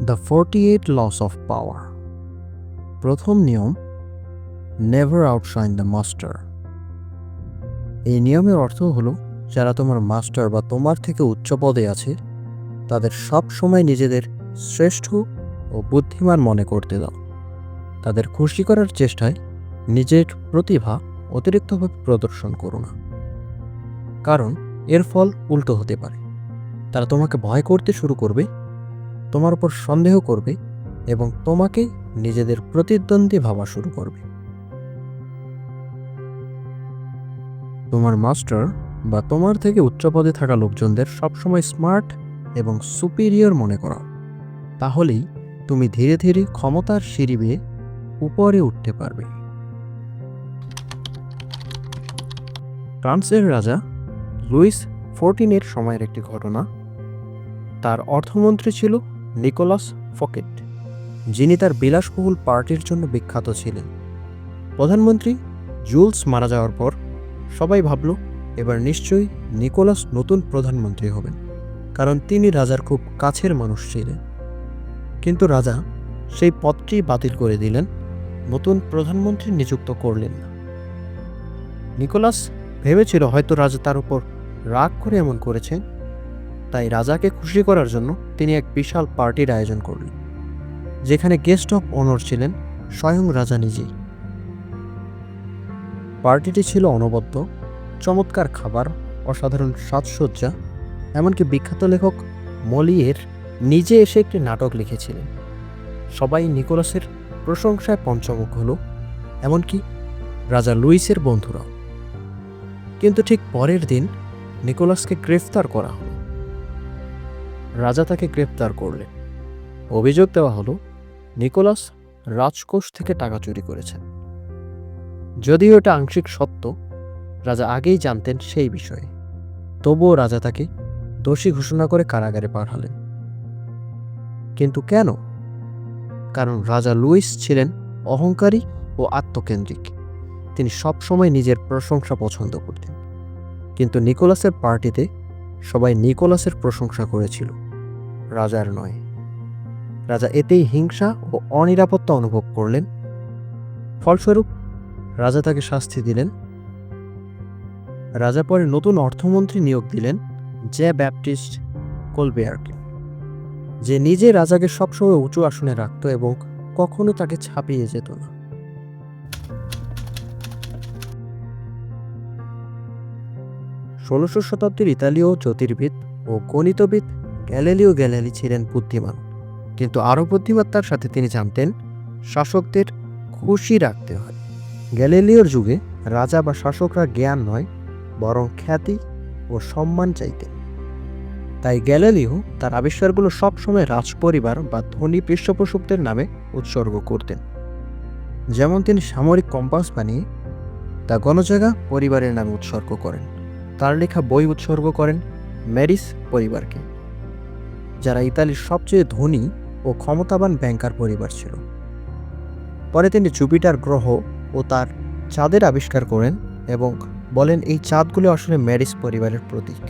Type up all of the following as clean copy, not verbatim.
The 48 loss of power. প্রথম নিয়ম, never আউটশাইন the master. এই নিয়মের অর্থ হলো, যারা তোমার মাস্টার বা তোমার থেকে উচ্চ পদে আছে তাদের সব সময় নিজেদের শ্রেষ্ঠ ও বুদ্ধিমান মনে করতে দাও। তাদের খুশি করার চেষ্টায় নিজের প্রতিভা অতিরিক্তভাবে প্রদর্শন করো না, কারণ এর ফল উল্টো হতে পারে। তারা তোমাকে ভয় করতে শুরু করবে, তোমার উপর সন্দেহ করবে এবং তোমাকে নিজেদের প্রতিদ্বন্দ্বী ভাবা শুরু করবে। তোমার মাস্টার বা তোমার থেকে উচ্চ পদে থাকা লোকজনদের সবসময় স্মার্ট এবং সুপিরিয়র মনে করো। তাহলেই তুমি ধীরে ধীরে ক্ষমতার সিঁড়ি বেয়ে উপরে উঠতে পারবে। ফ্রান্সের রাজা লুইস 14 সময়ের একটি ঘটনা। তার অর্থমন্ত্রী ছিল নিকোলাস ফকেট, যিনি তার বিলাসবহুল পার্টির জন্য বিখ্যাত ছিলেন। প্রধানমন্ত্রী জুলস মারা যাওয়ার পর সবাই ভাবল, এবার নিশ্চয়ই নিকোলাস নতুন প্রধানমন্ত্রী হবেন, কারণ তিনি রাজার খুব কাছের মানুষ ছিলেন। কিন্তু রাজা সেই পদটি বাতিল করে দিলেন, নতুন প্রধানমন্ত্রী নিযুক্ত করলেন না। নিকোলাস ভেবেছিল হয়তো রাজা তার উপর রাগ করে এমন করেছেন, তাই রাজাকে খুশি করার জন্য তিনি এক বিশাল পার্টির আয়োজন করলেন, যেখানে গেস্ট অফ অনর ছিলেন স্বয়ং রাজা নিজেই। পার্টিটি ছিল অনবদ্য, চমৎকার খাবার, অসাধারণ সাজসজ্জা, এমনকি বিখ্যাত লেখক মলিয়ের নিজে এসে একটি নাটক লিখেছিলেন। সবাই নিকোলাসের প্রশংসায় পঞ্চমুখ হল, এমনকি রাজা লুইসের বন্ধুরাও। কিন্তু ঠিক পরের দিন নিকোলাসকে গ্রেফতার করা হলো। রাজা তাকে গ্রেফতার করলেন। অভিযোগ দেওয়া হলো নিকোলাস রাজকোষ থেকে টাকা চুরি করেছেন। যদিও এটা আংশিক সত্য, রাজা আগেই জানতেন সেই বিষয়ে, তবুও রাজা তাকে দোষী ঘোষণা করে কারাগারে পাঠালেন। কিন্তু কেন? কারণ রাজা লুইস ছিলেন অহংকারী ও আত্মকেন্দ্রিক। তিনি সবসময় নিজের প্রশংসা পছন্দ করতেন। কিন্তু নিকোলাসের পার্টিতে সবাই নিকোলাসের প্রশংসা করেছিল, রাজার নয়। রাজা এতেই হিংসা ও অনিরাপত্তা অনুভব করলেন। ফলস্বরূপ রাজা তাকে শাস্তি দিলেন। রাজা পরে নতুন অর্থমন্ত্রী নিয়োগ দিলেন জে ব্যাপটিস্ট কোলবেয়ারকে, যে নিজে রাজাকে সবসময় উঁচু আসনে রাখত এবং কখনো তাকে ছাপিয়ে যেত না। 16 শতাব্দীর ইতালীয় জ্যোতির্বিদ ও গণিতবিদ গ্যালিলিও গ্যালিলি ছিলেন বুদ্ধিমান, কিন্তু আরও বুদ্ধিমত্তার সাথে তিনি জানতেন শাসকদের খুশি রাখতে হয়। গ্যালিলিওর যুগে রাজা বা শাসকরা জ্ঞান নয়, বরং খ্যাতি ও সম্মান চাইতেন। তাই গ্যালিলিও তার আবিষ্কারগুলো সবসময় রাজপরিবার বা ধনী পৃষ্ঠপোষকদের নামে উৎসর্গ করতেন। যেমন তিনি সামরিক কম্পাস বানিয়ে তা গণজাগা পরিবারের নামে উৎসর্গ করেন। তার লেখা বই উৎসর্গ করেন ম্যারিস পরিবারকে, যারা ইতালির সবচেয়ে ধনী ও ক্ষমতাবান ব্যাংকার পরিবার ছিল। পরে তিনি জুপিটার গ্রহ ও তার চাঁদের আবিষ্কার করেন এবং বলেন এই চাঁদগুলো আসলে ম্যারিস পরিবারের প্রতীক।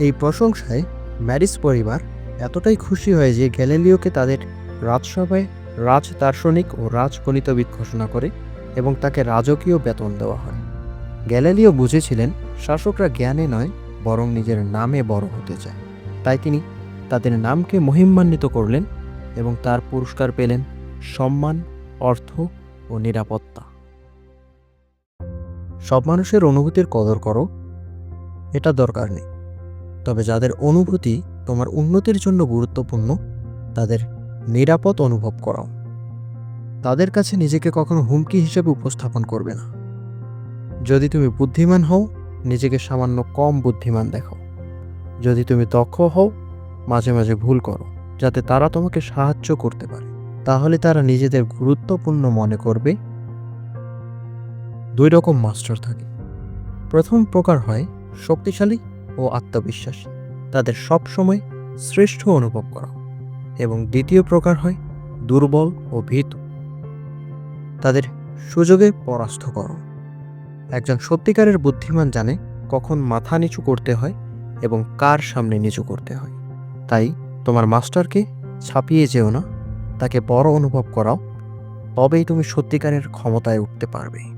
এই প্রশংসায় ম্যারিস পরিবার এতটাই খুশি হয় যে গ্যালিলিওকে তাদের রাজসভায় রাজ দার্শনিক ও রাজগণিতবিদ ঘোষণা করে এবং তাকে রাজকীয় বেতন দেওয়া হয়। গ্যালিলিও বুঝেছিলেন শাসকরা জ্ঞানে নয়, বরং নিজের নামে বড় হতে চায়। তাই তিনি তাদের নামকে মহিমান্বিত করলেন এবং তার পুরস্কার পেলেন সম্মান, অর্থ ও নিরাপত্তা। সব মানুষের অনুভূতির কদর করো, এটা দরকার নেই। তবে যাদের অনুভূতি তোমার উন্নতির জন্য গুরুত্বপূর্ণ, তাদের নিরাপদ অনুভব করাও। তাদের কাছে নিজেকে কখনো হুমকি হিসেবে উপস্থাপন করবে না। যদি তুমি বুদ্ধিমান হও, নিজেকে সামান্য কম বুদ্ধিমান দেখাও। যদি তুমি দক্ষ হও, মাঝে মাঝে ভুল করো, যাতে তারা তোমাকে সাহায্য করতে পারে। তাহলে তারা নিজেদের গুরুত্বপূর্ণ মনে করবে। 2 রকম মাস্টার থাকে। প্রথম প্রকার হয় শক্তিশালী ও আত্মবিশ্বাসী, তাদের সবসময় শ্রেষ্ঠ অনুভব করা। এবং দ্বিতীয় প্রকার হয় দুর্বল ও ভীতু, তাদের সুযোগে পরাস্ত করো। একজন সত্যিকারের বুদ্ধিমান জানে কখন মাথা নিচু করতে হয় এবং কার সামনে নিচু করতে হয়। তাই তোমার মাস্টারকে ছাপিয়ে যেও না, তাকে বড় অনুভব করাও, তবেই তুমি সত্যিকারের ক্ষমতায় উঠতে পারবে।